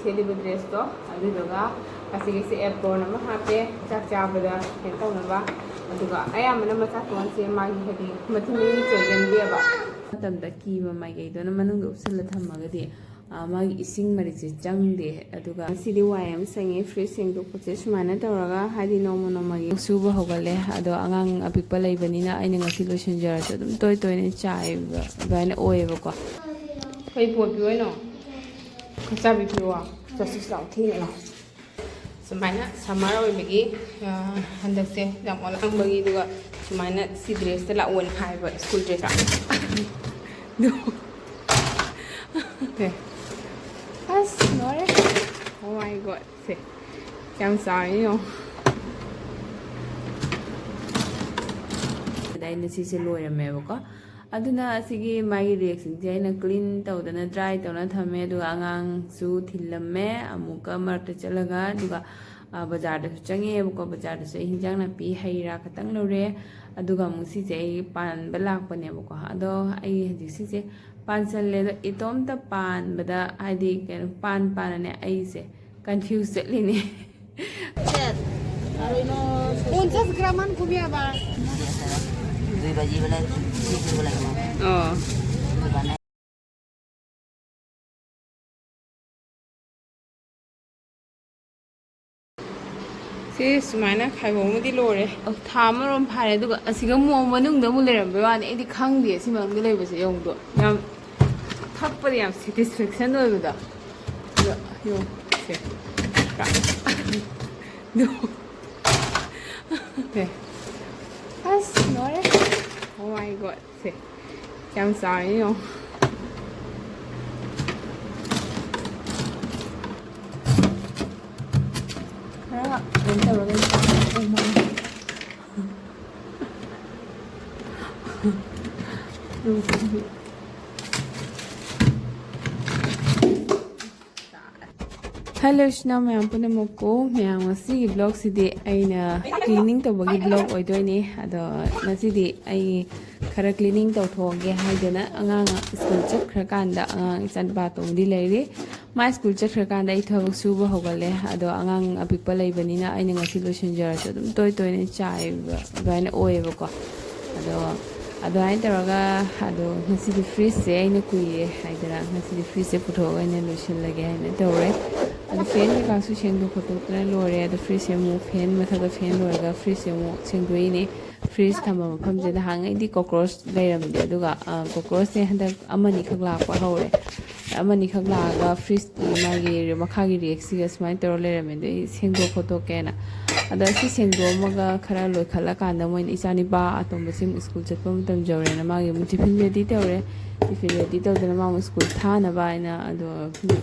ꯁꯦꯠꯂꯤꯕ ꯗ꯭ꯔꯦꯁꯇꯣ ꯑꯗꯨꯗꯨꯒ ꯑꯁꯤꯒꯤꯁꯦ ꯑꯦꯄ꯭ꯔꯣꯟ ꯑꯃ ꯍꯥꯞꯄꯦ ꯆꯥꯛ ꯆꯥꯕꯗ ꯀꯩꯅꯣ ꯇꯧꯅꯕ ꯑꯗꯨꯒ ꯑꯌꯥꯝꯕꯅ ꯃꯆꯥꯇꯣꯟꯁꯦ ꯃꯥꯒꯤ ꯍꯥꯏꯗꯤ ꯃꯊꯤ ꯆꯣꯏꯒꯟꯗꯦꯕ ꯃꯇꯝꯗ ꯀꯤꯕ ꯃꯥꯏꯀꯩꯗꯨꯅ ꯃꯅꯨꯡꯗ ꯎꯞꯁꯜꯂ ꯊꯝꯃꯒꯗꯤ ꯃꯥꯒꯤ ꯏꯁꯤꯡ ꯃꯔꯤꯛꯁꯦ ꯆꯪꯗꯦ ꯑꯗꯨꯒ ꯉꯁꯤꯗꯤ ꯋꯥꯏ ꯑꯃ ꯁꯦꯡꯉꯦ ꯐ꯭ꯔꯤꯖ ꯁꯦꯡꯗꯣꯛꯄꯁꯦ ꯁꯨꯃꯥꯏꯅ ꯇꯧꯔꯒ ꯍꯥꯏꯗꯤ ꯅꯣꯡꯃ ꯅꯣꯡꯃꯒꯤ ꯁꯨꯕ ꯍꯧꯒꯠꯂꯦ ꯑꯗꯣ ꯑꯉꯥꯡ ꯑꯄꯤꯛꯄ ꯂꯩꯕꯅꯤ나 ꯑꯩꯅ ꯉꯁꯤ ꯂꯣꯏꯁꯤꯟꯖꯔꯁꯨ ꯑꯗꯨꯝ ꯇꯣꯏꯅ ꯆꯥꯏꯕ ꯑꯗꯨꯃꯥꯏꯅ ꯑꯣꯏꯌꯦꯕꯀꯣ ꯀꯩ ꯄꯣꯠ ꯄꯤꯌꯣꯅꯣ ꯈꯆꯥꯕꯤ ꯄꯤꯌꯣ ꯆꯠꯁꯤꯁ ꯂꯥꯎ ꯊꯦꯡꯅ ꯂꯥꯎ ꯁꯨꯃꯥꯏꯅ ꯁꯝꯃꯔ ꯑꯣꯏꯕꯒꯤ ꯍꯟꯗꯛꯁꯦ ꯌꯥꯝ ꯑꯣꯜꯂꯛꯄꯒꯤ ꯑꯗꯨꯒ ꯁꯨꯃꯥꯏꯅ ꯁꯤ ꯗ꯭ꯔꯦꯁꯇ ꯂꯥꯛꯑꯣꯅ ꯍꯥꯏꯕ ꯁ꯭ꯀꯨꯜ ꯗ꯭ꯔꯦꯁꯇ ꯑꯁ ꯂꯣꯏꯔꯦ ꯑꯣ ꯃꯥꯏ ꯒꯣꯠ ꯁꯦ ꯌꯥꯝ ꯆꯥꯎꯔꯤ ꯌꯦꯡꯉꯣ ꯑꯩꯅ ꯁꯤꯁꯦ ꯂꯣꯏꯔꯝꯃꯦꯕꯀꯣ ꯑꯗꯨꯅ ꯑꯁꯤꯒꯤ ꯃꯥꯒꯤ ꯔꯦꯛꯁꯤꯡꯁꯦ ꯑꯩꯅ ꯀ꯭ꯂꯤꯟ ꯇꯧꯗꯅ ꯗ꯭ꯔꯥꯏ ꯇꯧꯅ ꯊꯝꯃꯦ ꯑꯗꯨꯒ ꯑꯉꯥꯡꯁꯨ ꯊꯤꯜꯂꯝꯃꯦ ꯑꯃꯨꯛꯀ ꯃꯔꯛꯇ ꯆꯠꯂꯒ ꯑꯗꯨꯒ ꯕꯖꯥꯔꯗꯁꯨ ꯆꯪꯉꯦꯕꯀꯣ ꯕꯖꯥꯔꯗꯁꯨ ꯑꯩ ꯍꯤꯟꯖꯥꯡ ꯅꯥꯄꯤ ꯍꯩ ꯔꯥ ꯈꯛꯇꯪ ꯂꯧꯔꯦ ꯑꯗꯨꯒ ꯑꯃꯨꯛ ꯁꯤꯁꯦ ꯑꯩ ꯄꯥꯟꯕ ꯂꯥꯛꯄꯅꯦꯕꯀꯣ ꯑꯗꯣ ꯑꯩ ꯍꯧꯖꯤꯛ ꯁꯤꯁꯦ ꯄꯥꯟꯁꯜꯂꯦ ꯑꯗꯣ ꯏꯇꯣꯝꯇ ꯄꯥꯟꯕꯗ ꯍꯥꯏꯗꯤ ꯀꯩꯅꯣ पानने ꯑꯩꯁꯦ confuse चटलिने 50 ग्रामान कुबियाबा 2 biji boleh 3 boleh oh ꯁꯤ ꯁꯨꯃꯥꯏꯅ ꯈꯥꯏꯕꯣꯡꯃꯗꯤ ꯂꯣꯏꯔꯦ ꯊꯥ ꯑꯃꯔꯣꯝ ꯐꯥꯔꯦ ꯑꯗꯨꯒ ꯑꯁꯤꯒ ꯃꯣꯡ ꯃꯅꯨꯡꯗ ꯑꯃꯨꯛ ꯂꯩꯔꯝꯕꯩ ꯋꯥꯅꯤ ꯑꯩꯗꯤ ꯈꯪꯗꯦ ꯁꯤ ꯃꯅꯨꯡꯗ ꯂꯩꯕꯁꯦ ꯌꯧꯗꯣ ꯌꯥꯝ ꯊꯛꯄꯗ ꯌꯥꯝ ꯁꯦꯇꯤꯁꯐꯦꯛꯁꯟ ꯑꯣꯏꯕꯗꯣ ꯌꯣ ꯁꯦ ꯑꯁ ꯂꯣꯏꯔꯦ ꯑꯣ ꯃꯥꯏ ꯒꯣꯠ ꯁꯦ ꯌꯥꯝ ꯆꯥꯎꯔꯤ ꯌꯦꯡꯉꯣ खरा कौन तौरगा हेलो इश्ना मैम पुनमुको ma'am ngasi vlog sidi aina cleaning tawbagi vlog oidoine ado ngasi ai khara cleaning tawthoge haidana angang school chakrakanda angang ichan ba tongdi leiri my school chakrakanda ai thawak suba hogale ado angang apikpa leibanina aina ngasi losinjarasu dum toine chai baina oyebako ado ai taraga ado ngasi freeze se aina kuire haidara ngasi freeze se puthoga aina losinlage aina tawre ado fan ke kasu sengdo khotokna lore ado freeze mu fan mathaga fan lorega freeze mu sengdoine freeze thamba mafam je da hangai di cockroach leiramde aduga cockroach se handak amani khak lakpa hore amani khak laga freeze magi makhagi reaksi ga smai tor leirame de sengdo khotokena ada si sengdo maga khara loi khala kanda moin isani ba atomba sim school chatpa mutam jawre na magi mu tiffin ready tawre tiffin ready tawdana ma school thana ba ina ado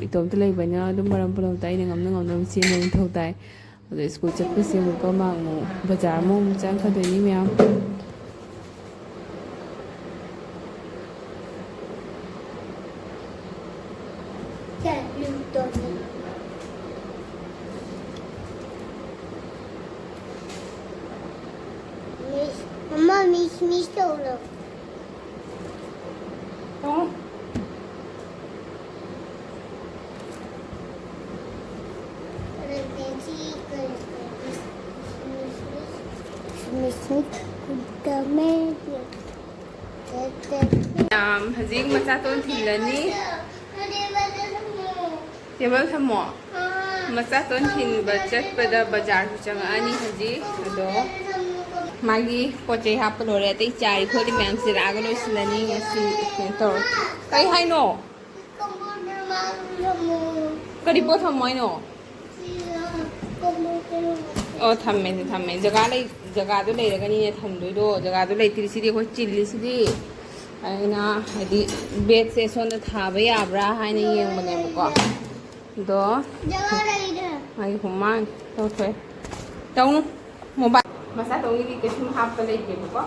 itomta leibana adu maram pulam tai na ngamna sin ne thautai ado school chatpa sim ko ma mu bazar mu chang khadoni myam Mama, mich solo. Oh. Hazing macaton thilani table thamo macaton thin budget pada bazar changani haji ado magi poche hapalore tai chari kholi ma'am se raga loisilani ngasi tor kai haino kari po thamoi no oh thamme jaga do leiragani ne thamdoi do jaga do leitri sidi khoi chilli sidi aina hadi bed se sonda thaba yabra haina yengbane ko do jaga leida ai humang to thoi tong mobile masa tongi ke sum hap ka leike ko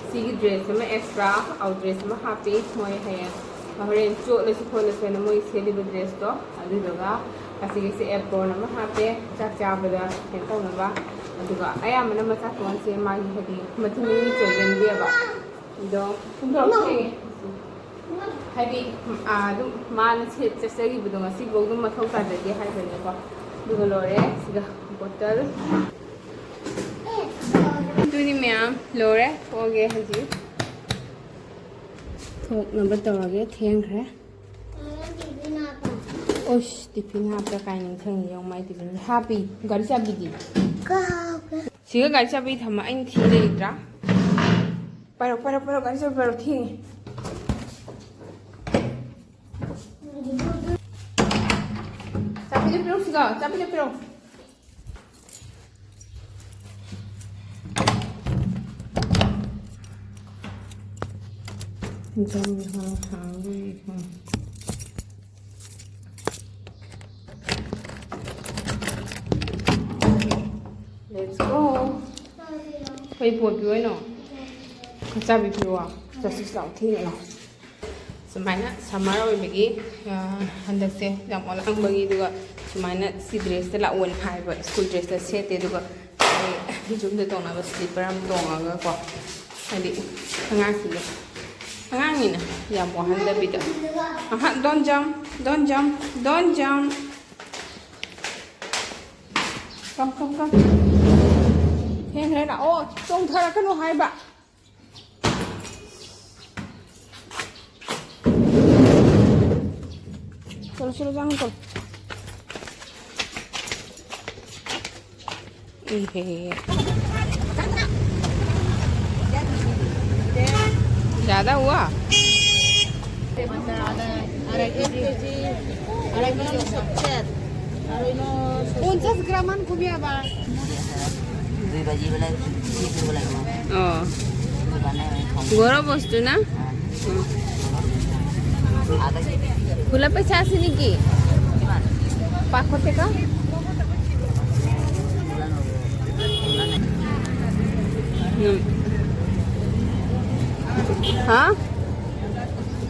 sigi dress ma extra out dress ma happy moi haya horen cho le si khole se na moi seli dress to adu daga asigi se apron ma happy chak cha bada ken to na ba aduga aya mana masa ton se ma hadi mathini chogen dia ba do kum do ꯍꯥꯏꯗꯤ ꯑꯗꯨꯝ ꯃꯥꯅ ꯆꯠꯆꯈꯤꯕꯗꯣ ꯉꯁꯤꯐꯥꯎ ꯑꯗꯨꯝ ꯃꯊꯧ ꯇꯥꯖꯒꯦ ꯍꯥꯏꯕꯅꯦꯀꯣ ꯑꯗꯨꯒ ꯂꯣꯏꯔꯦ ꯁꯤꯒ ꯕꯣꯇꯜ ꯑꯗꯨꯗꯤ ꯃꯌꯥꯝ ꯂꯣꯏꯔꯦ ꯊꯣꯛꯑꯒꯦ ꯍꯧꯖꯤꯛ ꯊꯣꯛꯅꯕ ꯇꯧꯔꯒꯦ ꯊꯦꯡꯈ꯭ꯔꯦ ओश टिफिन हापरा काइनिंग थंग यौ माय टिफिन हापी गाड़ी चाबी दी सिगा गाड़ी चाबी थमा इन थी ले इत्रा परो परो परो गाड़ी चाबी परो थी चाबी ले पिरो सिगा चाबी ले पिरो जम हां हां Let's go. Kay po piyo no. Kasabi piyo ah. Just lang tingin no. Sumana samara oy bagi handak se jam ola ang bagi duga sumana si dress ta la on hai ba school dress ta set te duga jum de tong na ba slipper am tong aga ko. Hadi angang si lo. Angang ni na jam mo handa bi da. Aha don't jump. Don't jump. Don't jump. Come come come. Thế thế là ô trông thơ là cái nô hai bạn Solo jangan kau ज़्यादा हुआ 50 graman kubia ba 2 biji boleh 3 boleh oh gora bostu na Pula पैसा sini ki pakote ka हाँ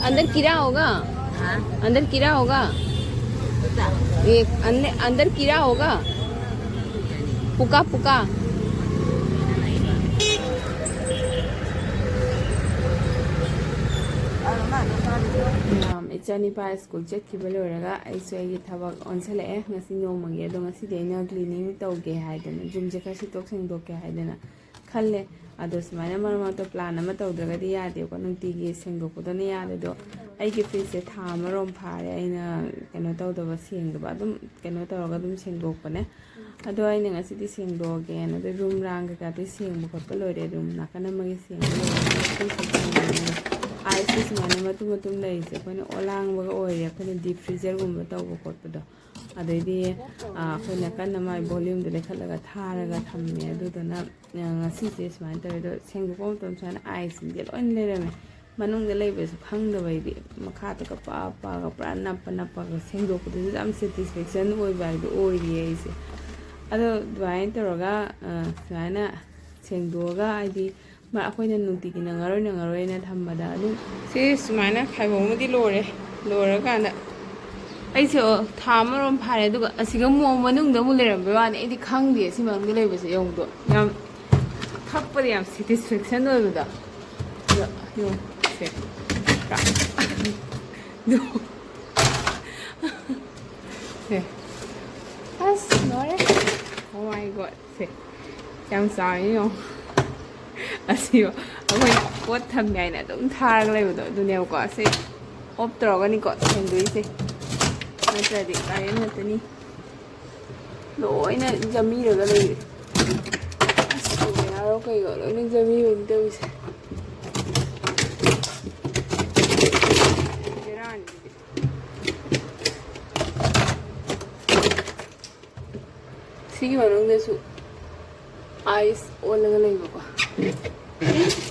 अंदर कीड़ा होगा अंदर कीड़ा होगा ये अंदर कीड़ा होगा पुका पुका इचानीपा स्कूल चेखिबा लोरगा आइसु आइगी थबक ओनसलए ngasi नोमगे दो ngasi देना क्लीनिंग तौगे हाइदना जुमजे का सिटोक सेंगदोके हाइदना खल्ले अदो सुमाइना मरमा तो प्लान अमा तौद्रगदि यादे को नुंतिगी सेंगदोकदने यादे दो आइगी फ्रिज था अमरोम फारे आइना कनो तौदबा सेंगदबा अदुम कनो तौरगा अदुम सेंगदोकपने अदो आइना ngasi सेंगदोगे न दो रूम रांग का ते सेंगबो खपा लोरे रूम नाकना मगे सेंगबो आइस सुमाइना मतु मतुम लैसे अखोइना ओलांगबगा ओइरे अखोइना डीप फ्रीजर गुम्बा तौबो खोटपदो अदैदि अखोइना कन्ना माइ volume they लेखलगा थारगा थम्मे अदुदना ngasi se sumain tawdo sengbo tom sana ice de loin lerame manung de leibes khangdabai makha to ka pa pa ga pra nappa ga sengdo ko de am satisfaction oi bai do oi ye ise ado dwain toroga sana sengdoga aidi ma akoina nunti ki na ngaroi na thambada adu se sumaina khaibo mudi lore kana ꯑꯩꯁꯨ ꯊꯥ ꯑꯃꯔꯣꯝ ꯐꯥꯔꯦ ꯑꯗꯨꯒ ꯑꯁꯤꯒ ꯃꯣꯡ ꯃꯅꯨꯡꯗ ꯑꯃꯨꯛ ꯂꯩꯔꯝꯕꯩ ꯋꯥꯅꯤ ꯑꯩꯗꯤ ꯈꯪꯗꯦ ꯁꯤ ꯃꯅꯨꯡꯗ ꯂꯩꯕꯁꯦ ꯌꯧꯗꯣ ꯌꯥꯝ ꯊꯛꯄꯗ ꯌꯥꯝ ꯁꯦꯇꯤꯁꯐꯦꯛꯁꯟ ꯑꯣꯏꯕꯗꯣ ꯌꯣꯡꯁꯦ ꯁꯦ ꯑꯁ ꯂꯣꯏꯔꯦ ꯑꯣ ꯃꯥꯏ ꯒꯣꯗ ꯁꯦ ꯌꯥꯝ ꯆꯥꯎꯋꯦ ꯌꯦꯡꯉꯣ ꯑꯁꯤꯕ ꯑꯩꯈꯣꯏ ꯄꯣꯠ ꯊꯝꯃꯦ ꯍꯥꯏꯅ ꯑꯗꯨꯝ ꯊꯥꯔꯒ ꯂꯩꯕꯗꯣ ꯑꯗꯨꯅꯦꯕꯀꯣ ꯁꯤ ꯑꯣꯐ ꯇꯧꯔꯒꯅꯤꯀꯣ ꯁꯦꯡꯗꯣꯏꯁꯦ नत्रदी काय नतनी लोइना जमीरगा लैरे यारो कइगो लोइना जमी बंते उसे जरान सिगी मनंगदेसु आइस ओलगा लैबको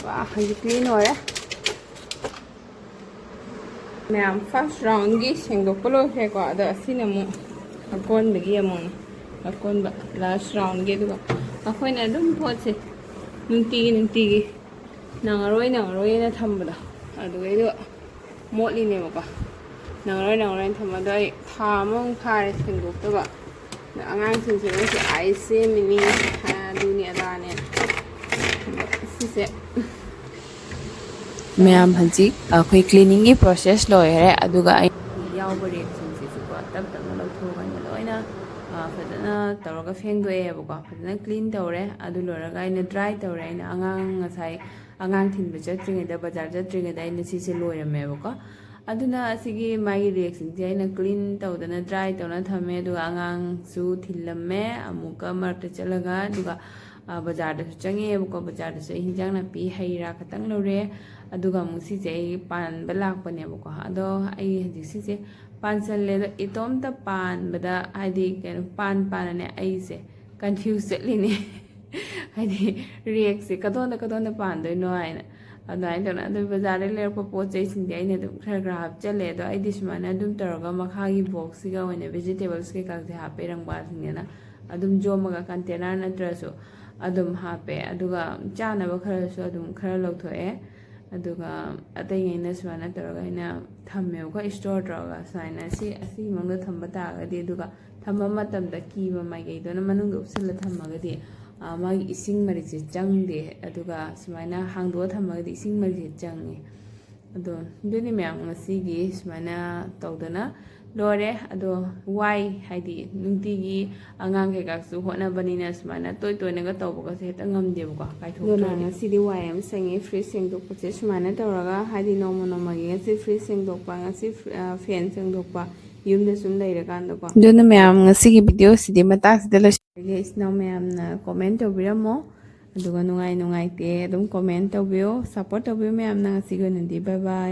वाह हजि क्लीन होरे मैम फर्स्ट राउंड की सेंगदोकलो है को अद असिना मु अकोन बगी अमोन अकोन लास्ट राउंड के दुगा अखोइना दुम पोसे नुंती नंगरोय ना थंबदा अदुगैदो मोटलिने बको नंगरोय थंबदा था मं फारे सेंगदोकतबा अगांग सिंसे आइसे मिनी दुनी अदाने सिसे ꯃꯌꯥꯝ ꯍꯧꯖꯤꯛ ꯑꯩꯈꯣꯏ ꯀ꯭ꯂꯤꯅꯤꯡꯒꯤ ꯄ꯭ꯔꯣꯁꯦꯁ ꯂꯣꯏꯔꯦ ꯑꯗꯨꯒ ꯑꯩ ꯌꯥꯎꯕ ꯔꯦꯛꯁꯤꯡꯁꯤꯁꯨꯀꯣ ꯇꯞ ꯇꯞꯅ ꯂꯧꯊꯣꯛꯑꯒ ꯂꯣꯏꯅ ꯐꯖꯅ ꯇꯧꯔꯒ ꯐꯦꯡꯗꯣꯛꯑꯦꯕꯀꯣ ꯐꯖꯅ ꯀ꯭ꯂꯤꯟ ꯇꯧꯔꯦ ꯑꯗꯨ ꯂꯣꯏꯔꯒ ꯑꯩꯅ ꯗ꯭ꯔꯥꯏ ꯇꯧꯔꯦ ꯑꯩꯅ ꯉꯁꯥꯏ ꯑꯉꯥꯡ ꯊꯤꯟꯕ ꯆꯠꯇ꯭ꯔꯤꯉꯩꯗ ꯕꯖꯥꯔ ꯆꯠꯇ꯭ꯔꯤꯉꯩꯗ ꯑꯩꯅ ꯁꯤꯁꯦ ꯂꯣꯏꯔꯝꯃꯦꯕꯀꯣ ꯑꯗꯨꯅ ꯑꯁꯤꯒꯤ ꯃꯥꯒꯤ ꯔꯦꯛꯁꯤꯡꯁꯦ ꯑꯩꯅ ꯀ꯭ꯂꯤꯟ ꯇꯧꯗꯅ ꯗ꯭ꯔꯥꯏ ꯇꯧꯅ ꯊꯝꯃꯦ ꯑꯗꯨꯒ ꯑꯉꯥꯡꯁꯨ ꯊꯤꯜꯂꯝꯃꯦ ꯑꯃꯨꯛꯀ ꯃꯔꯛꯇ ꯆꯠꯂꯒ ꯑꯗꯨꯒ ꯕꯖꯥꯔꯗꯁꯨ ꯆꯪꯉꯦꯕꯀꯣ ꯕꯖꯥꯔꯗꯁꯨ ꯑꯩ ꯍꯤꯟꯖꯥꯡ ꯅꯥꯄꯤ ꯍꯩ ꯔꯥ ꯈꯛꯇꯪ ꯂꯧꯔꯦ ꯑꯗꯨꯒ ꯑꯃꯨꯛ ꯁꯤꯁꯦ ꯑꯩ ꯄꯥꯟꯕ ꯂꯥꯛꯄꯅꯦꯕꯀꯣ ꯑꯗꯣ ꯑꯩ ꯍꯧꯖꯤꯛ ꯁꯤꯁꯦ ꯄꯥꯟꯁꯜꯂꯦ ꯑꯗꯣ ꯏꯇꯣꯝꯇ ꯄꯥꯟꯕꯗ ꯍꯥꯏꯗꯤ ꯀꯩꯅꯣ ꯄꯥꯟꯅꯅꯦ ꯑꯩꯁꯦ ꯀꯟꯐ꯭ꯌꯨꯁ ꯆꯠꯂꯤꯅꯦ ꯍꯥꯏꯗꯤ ꯔꯦꯛꯁꯦ ꯀꯗꯣꯝꯗ ꯄꯥꯟꯗꯣꯏꯅꯣ ꯍꯥꯏꯅ ꯑꯗꯨꯃꯥꯏꯅ ꯇꯧꯅ ꯑꯗꯨ ꯕꯖꯥꯔꯗꯩ ꯂꯩꯔꯛꯄ ꯄꯣꯠ ꯆꯩꯁꯤꯡꯗꯤ ꯑꯩꯅ ꯑꯗꯨꯝ ꯈꯔ ꯍꯥꯞꯆꯜꯂꯦ ꯑꯗꯣ ꯑꯩꯗꯤ ꯁꯨꯃꯥꯏꯅ ꯑꯗꯨꯝ ꯇꯧꯔꯒ ꯃꯈꯥꯒꯤ ꯕꯣꯛꯁꯁꯤꯒ ꯑꯣꯏꯅ ꯚꯦꯖꯤꯇꯦꯕꯜꯁ ꯀꯩꯀꯥꯁꯦ ꯍꯥꯞꯄꯦ ꯔꯪꯕꯥꯁꯤꯡꯅ ꯑꯗꯨꯝ ꯌꯣꯝꯃꯒ ꯀꯟꯇꯦꯅꯔ ꯅꯠꯇ꯭ꯔꯁꯨ ꯑꯗꯨꯝ ꯍꯥꯞꯄꯦ ꯑꯗꯨꯒ ꯆꯥꯅꯕ ꯈꯔꯁꯨ ꯑꯗꯨꯝ ꯈꯔ ꯂꯧꯊꯣꯛꯑꯦ ꯑꯗꯨꯒ ꯑꯇꯩꯉꯩꯅ ꯁꯨꯃꯥꯏꯅ ꯇꯧꯔꯒ ꯑꯩꯅ ꯊꯝꯃꯦꯕꯀꯣ ꯏꯁꯇꯣꯔ ꯇꯧꯔꯒ ꯁꯨꯃꯥꯏꯅ ꯑꯁꯤꯒꯤ ꯃꯅꯨꯡꯗ ꯊꯝꯕ ꯇꯥꯔꯒꯗꯤ ꯑꯗꯨꯒ ꯊꯝꯕ ꯃꯇꯝꯗ ꯀꯤꯕ ꯃꯥꯏꯀꯩꯗꯨꯅ ꯃꯅꯨꯡꯗ ꯎꯞꯁꯤꯜꯂ ꯊꯝꯃꯒꯗꯤ ꯃꯥꯒꯤ ꯏꯁꯤꯡ ꯃꯔꯤꯛꯁꯦ ꯆꯪꯗꯦ ꯑꯗꯨꯒ ꯁꯨꯃꯥꯏꯅ ꯍꯥꯡꯗꯣꯛꯑ ꯊꯝꯃꯒꯗꯤ ꯏꯁꯤꯡ ꯃꯔꯤꯛꯁꯦ ꯆꯪꯉꯦ ꯑꯗꯣ ꯑꯗꯨꯅꯤ ꯃꯌꯥꯝ ꯉꯁꯤꯒꯤ ꯁꯨꯃꯥꯏꯅ ꯇꯧꯗꯅ ꯂꯣꯏꯔꯦ ꯑꯗꯣ ꯋꯥꯏ ꯍꯥꯏꯗꯤ ꯅꯨꯡꯇꯤꯒꯤ ꯑꯉꯥꯡ ꯀꯩꯀꯥꯁꯨ ꯍꯣꯠꯅꯕꯅꯤꯅ ꯁꯨꯃꯥꯏꯅ ꯇꯣꯏꯅꯒ ꯇꯧꯕꯒꯁꯦ ꯍꯦꯛꯇ ꯉꯝꯗꯦꯕꯀꯣ ꯀꯥꯏꯊꯣꯛꯇ꯭ꯔꯗꯤ ꯉꯁꯤꯗꯤ ꯋꯥꯏ ꯑꯃ ꯁꯦꯡꯉꯦ ꯐ꯭ꯔꯤꯖ ꯁꯦꯡꯗꯣꯛꯄꯁꯦ ꯁꯨꯃꯥꯏꯅ ꯇꯧꯔꯒ ꯍꯥꯏꯗꯤ ꯅꯣꯡꯃꯒꯤ ꯉꯁꯤ ꯐ꯭ꯔꯤꯖ ꯁꯦꯡꯗꯣꯛꯄ ꯉꯁꯤ ꯐꯦꯟ ꯁꯦꯡꯗꯣꯛꯄ ꯌꯨꯝꯗ ꯁꯨꯝ ꯂꯩꯔꯀꯥꯟꯗꯀꯣ ꯑꯗꯨꯅ ꯃꯌꯥꯝ ꯉꯁꯤꯒꯤ ꯚꯤꯗꯤꯑꯣꯁꯤꯗꯤ ꯃꯇꯥꯡꯁꯤꯗ ꯂꯣꯏꯁꯤꯜꯂꯒꯦ ꯏꯆꯤꯟꯅꯥꯎ ꯃꯌꯥꯝꯅ ꯀꯣꯃꯦꯟ ꯇꯧꯕꯤꯔꯝꯃꯣ ꯑꯗꯨꯒ ꯅꯨꯡꯉꯥꯏꯇꯦ ꯑꯗꯨꯝ ꯀꯣꯃꯦꯟ ꯇꯧꯕꯤꯌꯣ ꯁꯞꯄꯣꯔꯠ ꯇꯧꯕꯤꯌꯣ ꯃꯌꯥꯝꯅ ꯉꯁꯤꯒꯤ ꯑꯣꯏꯅꯗꯤ ꯕꯥꯏ ꯕꯥꯏ